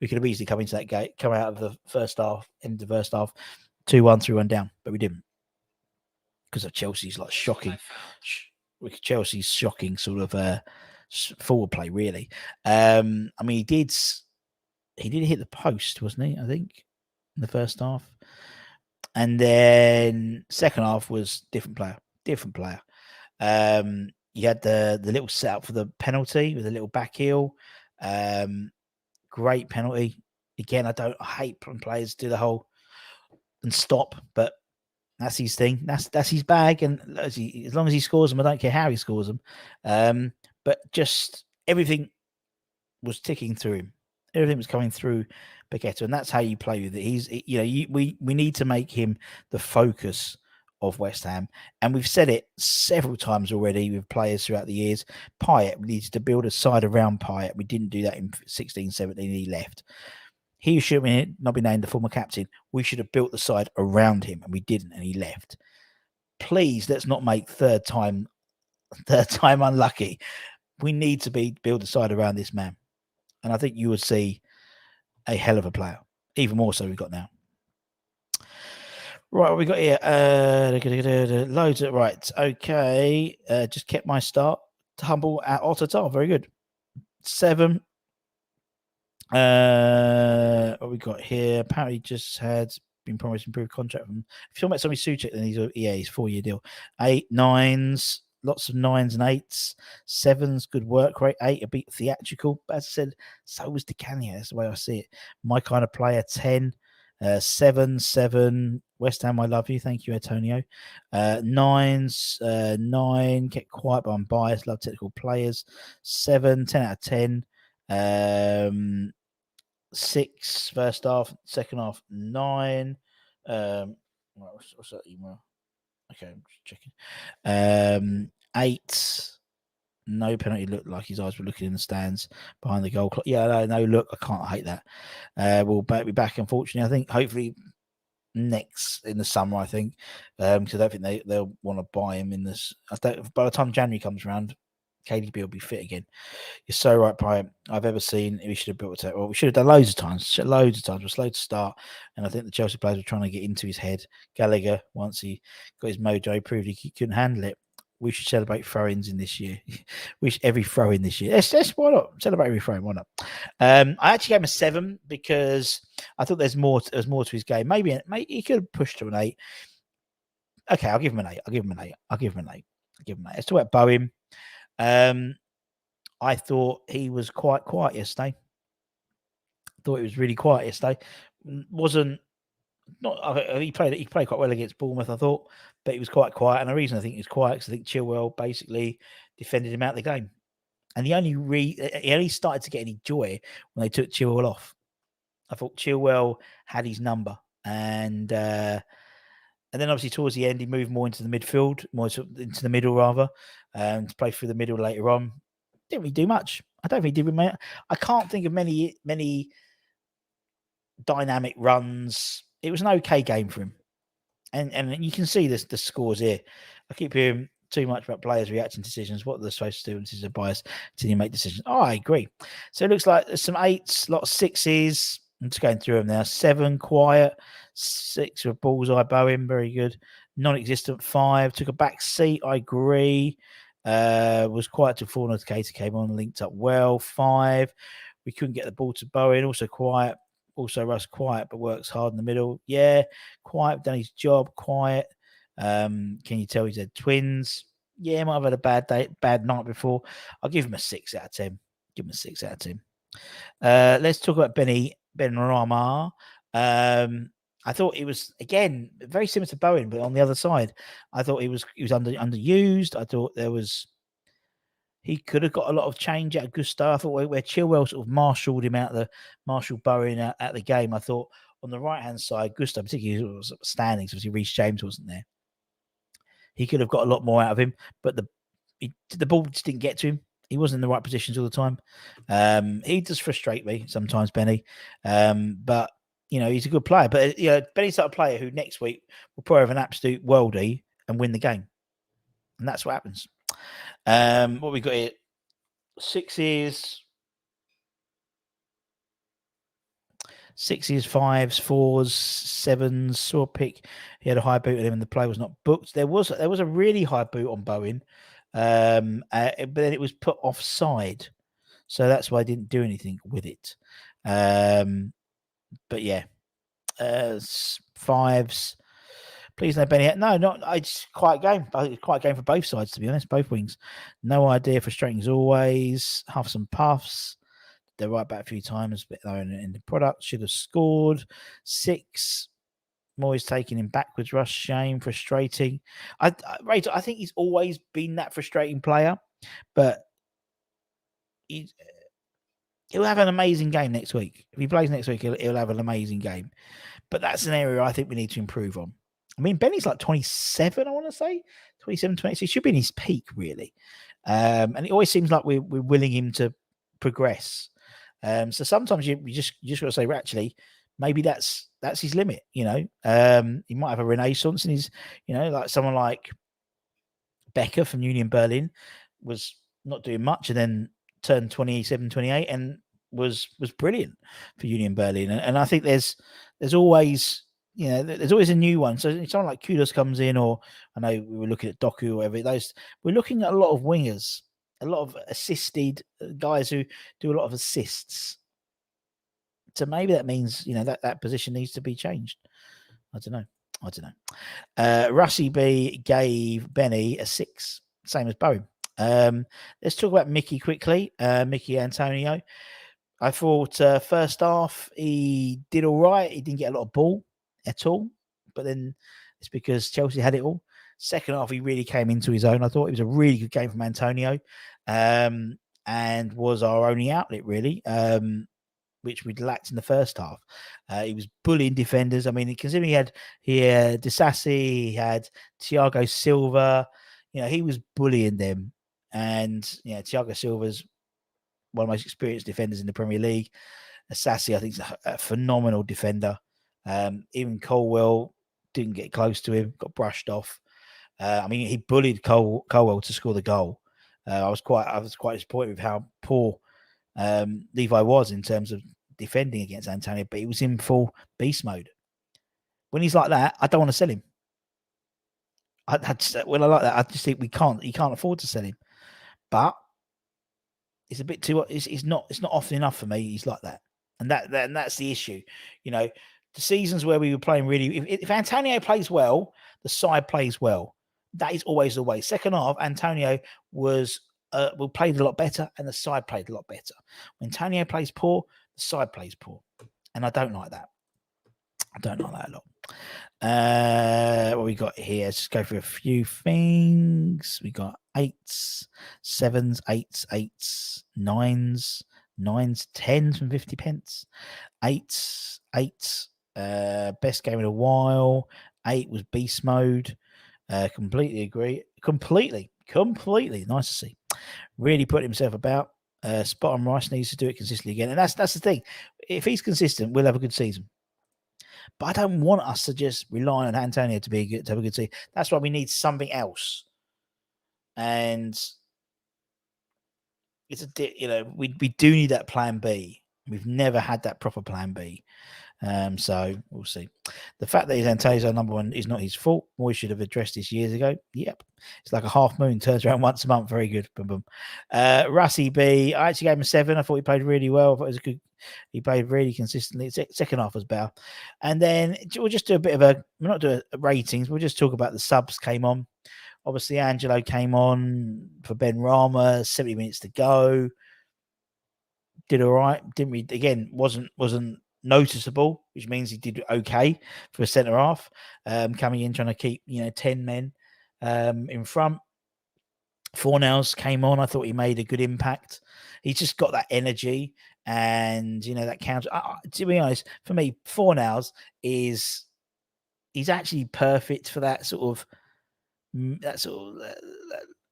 We could have easily come into that gate, come out of the first half, end of the first half, 2-1, 3-1 down, but we didn't because of Chelsea's shocking sort of forward play. Really, I mean, he did hit the post, wasn't he? I think in the first half, and then second half was different player. You had the little setup for the penalty with a little back heel. Great penalty. Again, I hate when players do the whole and stop, but that's his thing. That's his bag, and as long as he scores them, I don't care how he scores them. But just everything was ticking through him. Everything was coming through Paqueta, and that's how you play with it. We need to make him the focus of West Ham, and we've said it several times already with players throughout the years. Payet, we needed to build a side around Payet. We didn't do that in 16, 17. He left. He should not be named the former captain. We should have built the side around him, and we didn't, and he left. Please, let's not make third time unlucky. We need to build a side around this man, and I think you would see a hell of a player, even more so we've got now. Right, what we got here? Loads of right. Okay, just kept my start. Humble at Ottertar. Very good. 7. What we got here? Apparently, just had been promised improved contract from. If you're talking about somebody Souček, then he's 4-year deal. 8, 9s, lots of 9s and 8s. 7s, good work rate. 8, a bit theatrical. But as I said, so was DeCania. That's the way I see it. My kind of player. 10. 7. West Ham, I love you. Thank you, Antonio. 9s, 9. Get quiet, but I'm biased. Love technical players. 7, 10 out of 10. 6 first half, second half 9. What's that email? Okay, I'm just checking. 8. No penalty. Looked like his eyes were looking in the stands behind the goal clock. Yeah, no, look, I can't hate that. We'll be back, unfortunately. I think hopefully next in the summer, I think, because I don't think they'll want to buy him in this. By the time January comes around, KDB will be fit again. You're so right, Brian. I've ever seen. We should have built it. Well, we should have done loads of times. We're slow to start, and I think the Chelsea players were trying to get into his head. Gallagher, once he got his mojo, proved he couldn't handle it. We should celebrate throw-ins in this year. Every throw-in this year. Let's why not celebrate every throw-in? Why not? I actually gave him a 7 because I thought there's more to his game. Maybe he could have pushed to an 8. Okay, I'll give him an 8. Let's talk about Bowen. I thought he was quite quiet yesterday. Thought he was really quiet yesterday. He played quite well against Bournemouth, I thought, but he was quite quiet. And the reason I think he was quiet is I think Chilwell basically defended him out of the game. And he only started to get any joy when they took Chilwell off. I thought Chilwell had his number, and then obviously towards the end he moved more into the midfield, more into the middle rather, to play through the middle later on. Didn't really do much. I don't think he did. I can't think of many dynamic runs. It was an okay game for him, and you can see this the scores here. I keep hearing too much about players reacting to decisions. What they're supposed to do, and this is a bias until you make decisions. Oh, I agree. So it looks like there's some 8s, a lot of 6s. I'm just going through them now. 7 quiet, 6 with bullseye Bowen, very good. Non-existent 5 took a back seat. I agree. Was quiet till 4 notificator came on, linked up well. 5, we couldn't get the ball to Bowen. Also quiet. Also Russ quiet, but works hard in the middle. Yeah, quiet, done his job. Quiet. Can you tell he's had twins? Yeah, might have had a bad night before. I'll give him a 6 out of 10. Give him a 6 out of 10. Let's talk about Benrahma. I thought it was again very similar to Bowen, but on the other side, I thought he was underused. I thought he could have got a lot of change out of Gusto. I thought where Chilwell sort of marshalled Bowen at the game. I thought on the right hand side, Gusto particularly was standing, so obviously Reece James wasn't there. He could have got a lot more out of him, but the ball just didn't get to him. He wasn't in the right positions all the time. He does frustrate me sometimes, Benny. But he's a good player. But Benny's that player who next week will probably have an absolute worldie and win the game, and that's what happens. What we got here? 6s, 6s, 5s, 4s, 7s. Saw a pick. He had a high boot on him, and the play was not booked. There was a really high boot on Bowen, but then it was put offside, so that's why I didn't do anything with it. But yeah, 5s. Please no Benny. No, not. It's quite game. Quite game for both sides, to be honest. Both wings. No idea. Frustrating as always. Huffs and puffs. They're right back a few times, but they're in the product. Should have scored. 6. Moyes taking him backwards. Rush. Shame. Frustrating. I think he's always been that frustrating player, but he'll have an amazing game next week. If he plays next week, he'll have an amazing game. But that's an area I think we need to improve on. I mean, Benny's like 27, I want to say. 27, 26. He should be in his peak, really. And it always seems like we're willing him to progress. So sometimes you just got to say, well, actually, maybe that's his limit, He might have a renaissance, and he's, like someone like Becker from Union Berlin was not doing much and then turned 27, 28 and was brilliant for Union Berlin. And I think there's always... there's always a new one. So someone like Kudos comes in, or I know we were looking at Doku or whatever. We're looking at a lot of wingers, a lot of assisted guys who do a lot of assists. So maybe that means that position needs to be changed. I don't know. Russie B gave Benny a 6, same as Bowen. Let's talk about Mickey quickly. Mickey Antonio. I thought first half he did all right. He didn't get a lot of ball at all, but then it's because Chelsea had it all. Second half, he really came into his own. I thought it was a really good game from Antonio, and was our only outlet, really, which we'd lacked in the first half. He was bullying defenders. I mean, considering he had Disasi, he had Thiago Silva, he was bullying them. And, Thiago Silva's one of the most experienced defenders in the Premier League. Disasi, I think, is a phenomenal defender. Even Colwell didn't get close to him, got brushed off. I mean, he bullied Colwell to score the goal. I was quite disappointed with how poor Levi was in terms of defending against Antonio, but he was in full beast mode. When he's like that, I don't want to sell him. When I like that, I just think he can't afford to sell him. But it's a bit too. It's not often enough for me. He's like that, and that's the issue. The seasons where we were playing really, if Antonio plays well, the side plays well. That is always the way. Second half, Antonio played a lot better, and the side played a lot better. When Antonio plays poor, the side plays poor, and I don't like that. I don't like that a lot. What we got here? Let's just go through a few things. We got 8s, 7s, 8s, 8s, 9s, 9s, 10s from 50 pence. 8s, 8s. Best game in a while. 8 was beast mode. Completely agree. Completely. Nice to see. Really put himself about. Spot on Rice needs to do it consistently again. And that's the thing. If he's consistent, we'll have a good season. But I don't want us to just rely on Antonio to have a good season. That's why we need something else. And it's we do need that plan B. We've never had that proper plan B. So we'll see. The fact that Antonio's our number one is not his fault. Moy should have addressed this years ago. Yep. It's like a half moon, turns around once a month. Very good. Boom, boom. Russie B, I actually gave him a 7. I thought he played really well. I thought it was good. He played really consistently. Second half was better. And then we'll just do a bit of we'll not do a ratings. We'll just talk about the subs came on. Obviously, Angelo came on for Ben Rama, 70 minutes to go. Did all right. Didn't really, again, wasn't noticeable, which means he did okay for a centre half. Coming in, trying to keep 10 men in front. Fornals came on. I thought he made a good impact. He's just got that energy and that counter. To be honest, for me, Fornals he's actually perfect for that sort of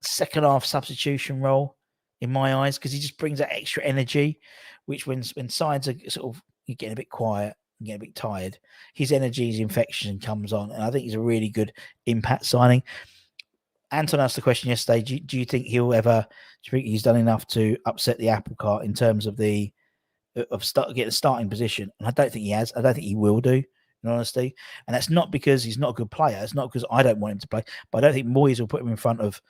second half substitution role in my eyes, because he just brings that extra energy, which when sides are sort of getting a bit quiet and getting a bit tired, his energy, his infection comes on, and I think he's a really good impact signing. Anton asked the question yesterday, do you think he'll ever, do you think he's done enough to upset the apple cart in terms of getting a starting position? And I don't think he has. I don't think he will do, in honesty. And that's not because he's not a good player. It's not because I don't want him to play. But I don't think Moyes will put him in front of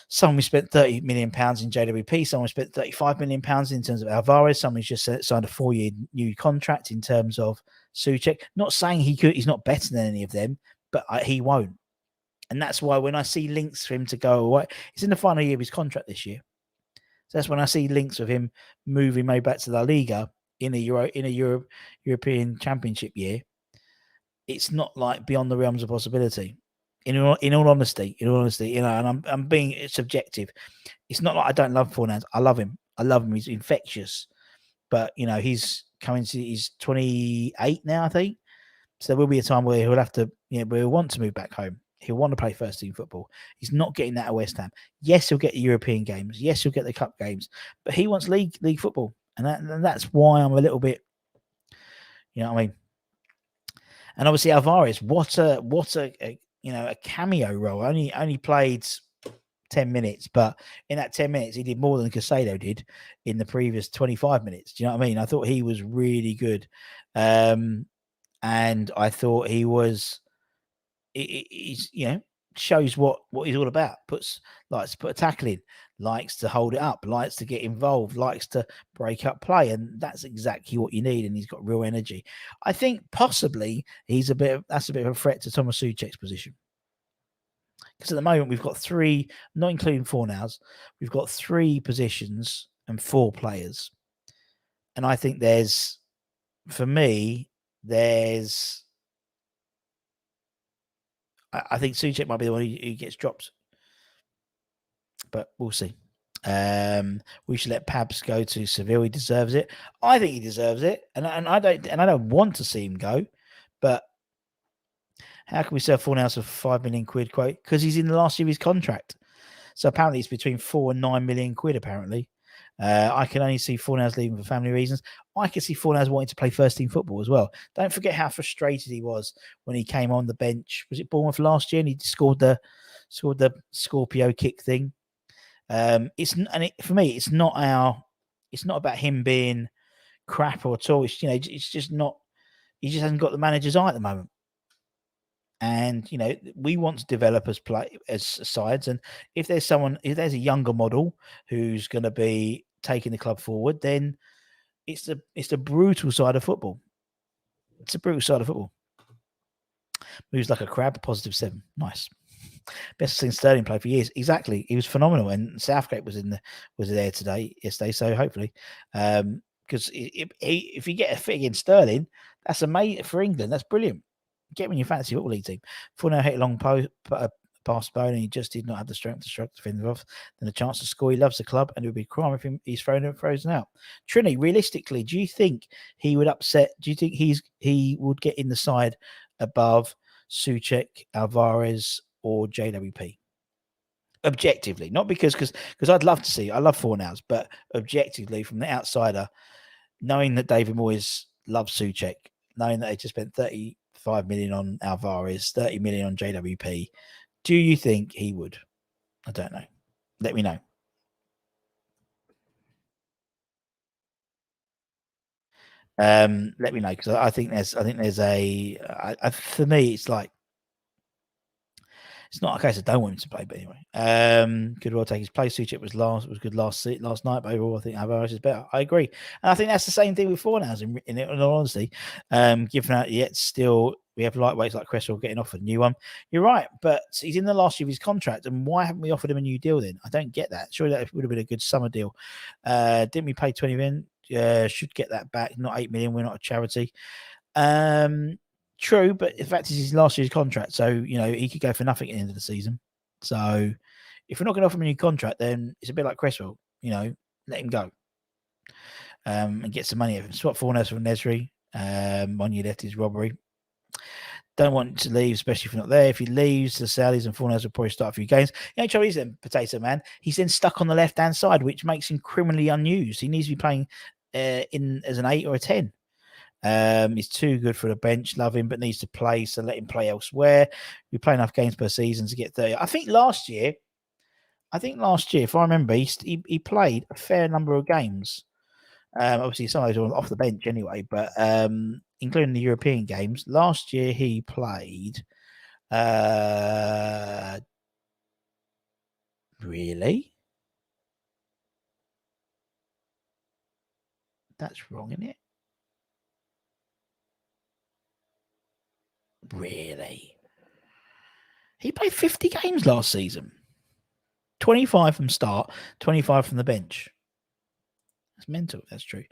someone who spent £30 million in JWP, someone who spent £35 million in terms of Alvarez, someone who's just signed a 4-year new contract in terms of Souček. Not saying he's not better than any of them, but he won't. And that's why when I see links for him to go away, he's in the final year of his contract this year. So that's when I see links of him moving maybe back to La Liga in a European Championship year. It's not like beyond the realms of possibility. In all honesty, and I'm being subjective. It's not like I don't love Fornals. I love him. He's infectious. But he's coming to he's 28 now, I think. So there will be a time where he'll have to, where he'll want to move back home. He'll want to play first team football. He's not getting that at West Ham. Yes, he'll get the European games. Yes, he'll get the cup games. But he wants league football, and that's why I'm a little bit, what I mean. And obviously Alvarez, what a cameo role. Only played 10 minutes, but in that 10 minutes he did more than Caicedo did in the previous 25 minutes. Do you know what I mean? I thought he was really good, and I thought he was. He's shows what he's all about. Likes to put a tackle in, likes to hold it up, likes to get involved, likes to break up play, and that's exactly what you need. And he's got real energy. I think possibly that's a bit of a threat to Thomas Souček's position, because at the moment we've got 3, not including Fornals, we've got 3 positions and 4 players, and I think I think Souček might be the one who gets dropped, but we'll see. We should let Pabs go to Seville. He deserves it. I think he deserves it, and I don't want to see him go. But how can we sell Fornals for £5 million quid? Quote, because he's in the last year of his contract. So apparently it's between 4 and 9 million quid. Apparently, I can only see Fornals leaving for family reasons. I can see Fornals wanting to play first team football as well. Don't forget how frustrated he was when he came on the bench. Was it Bournemouth last year? And he scored the Scorpio kick thing. For me, it's not about him being crap or at all. It's just not. He just hasn't got the manager's eye at the moment. And we want to develop as sides, and if there's a younger model who's going to be taking the club forward, then it's the brutal side of football. It's a brutal side of football. Moves like a crab, +7. Nice. Best seen Sterling play for years. Exactly, he was phenomenal, and Southgate was there yesterday. So hopefully, because if you get a fit against Sterling, that's amazing for England. That's brilliant. Get him in your fantasy football league team. Fornell hit a long past Bone, and he just did not have the strength to strike the defender off. Then a chance to score. He loves the club, and it would be a crime if he's frozen out. Trini, realistically, do you think he would upset? Do you think he would get in the side above Souček, Alvarez, or JWP? Objectively, not because I'd love to see. I love Fornals, but objectively, from the outsider, knowing that David Moyes loves Souček, knowing that they just spent 35 million on Alvarez, 30 million on JWP, do you think he would? I don't know. Let me know. Let me know, because I think there's a for me, it's like, it's not a case I don't want him to play, but anyway, could well take his place. Souček was good last night, but overall I think Alvarez is better. I agree, and I think that's the same thing with Fornals. In all honesty, given that yet still we have lightweights like Cresswell getting offered a new one. You're right, but he's in the last year of his contract, and why haven't we offered him a new deal then? I don't get that. Surely that would have been a good summer deal. Didn't we pay 20 million? Should get that back, not 8 million. We're not a charity. True, but the fact is his last year's contract, so he could go for nothing at the end of the season. So if we're not going to offer him a new contract, then it's a bit like Cresswell. Let him go and get some money out of him. Swap Fornals for Nesri. 1 year left is robbery. Don't want to leave, especially if you're not there. If he leaves, the Saudis and Fornals will probably start a few games. Trouble is then, Potato Man, he's then stuck on the left-hand side, which makes him criminally unused. He needs to be playing in as an 8 or a 10. He's too good for the bench. Love him, but needs to play, so let him play elsewhere. We play enough games per season to get 30. I think last year, if I remember, he played a fair number of games. Obviously, some of those were off the bench anyway, but including the European games. Last year, he played. Really? That's wrong, isn't it? Really? He played 50 games last season. 25 from start, 25 from the bench. That's mental. That's true.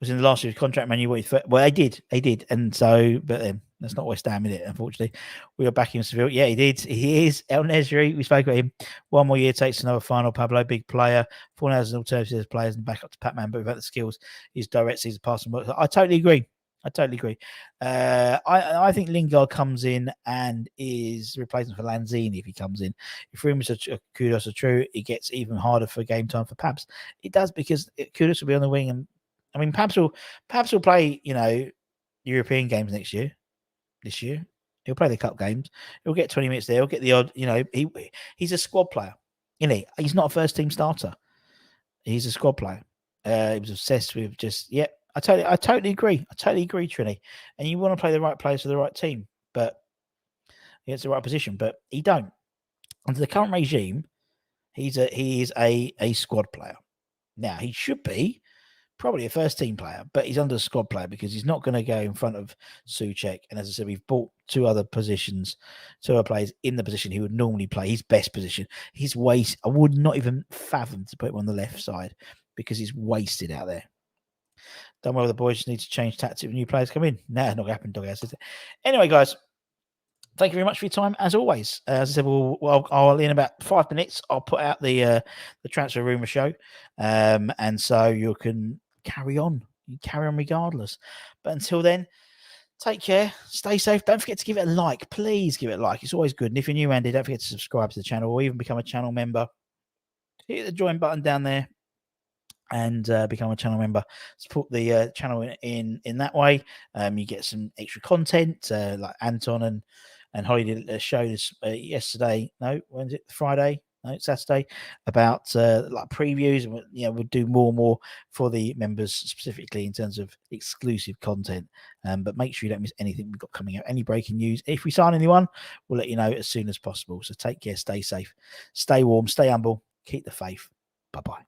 Was in the last year's contract, man. Well, they did, and so, but that's not West Ham, is it? Unfortunately, we are back in Seville. Yeah, he did. He is El Nesri. We spoke about him. 1 more year takes another final. Pablo, big player. Fornals as an alternative as players and back up to Pat-Man, but without the skills, his direct season passing. I totally agree. I think Lingard comes in and is replacement for Lanzini if he comes in. If rumors of Kudus are true, it gets even harder for game time for Pabs. It does, because Kudus will be on the wing, and I mean Pabs will play European games this year. He'll play the cup games. He'll get 20 minutes there. He'll get the odd. He's a squad player. He's not a first team starter. He's a squad player. He was obsessed with just I totally agree. Trini. And you want to play the right players for the right team, but it's the right position. But he don't. Under the current regime, he is a squad player. Now he should be probably a first team player, but he's under a squad player because he's not going to go in front of Souček. And as I said, we've bought two other players in the position he would normally play, his best position. His waste, I would not even fathom to put him on the left side because he's wasted out there. Don't worry, the boys just need to change tactics when new players come in. Nah, not going to happen, doghouse, is it? Anyway, guys, thank you very much for your time, as always. As I said, I'll in about 5 minutes, I'll put out the Transfer Rumour show. And so you can carry on. You carry on regardless. But until then, take care. Stay safe. Don't forget to give it a like. Please give it a like. It's always good. And if you're new, Andy, don't forget to subscribe to the channel or even become a channel member. Hit the join button down there and become a channel member. Support the channel in that way. You get some extra content, like Anton and Holly did a show this yesterday. No, when's it? Friday? No, it's Saturday. About like previews, and we'll do more and more for the members specifically in terms of exclusive content. But make sure you don't miss anything we've got coming out. Any breaking news. If we sign anyone, we'll let you know as soon as possible. So take care, stay safe, stay warm, stay humble, keep the faith. Bye-bye.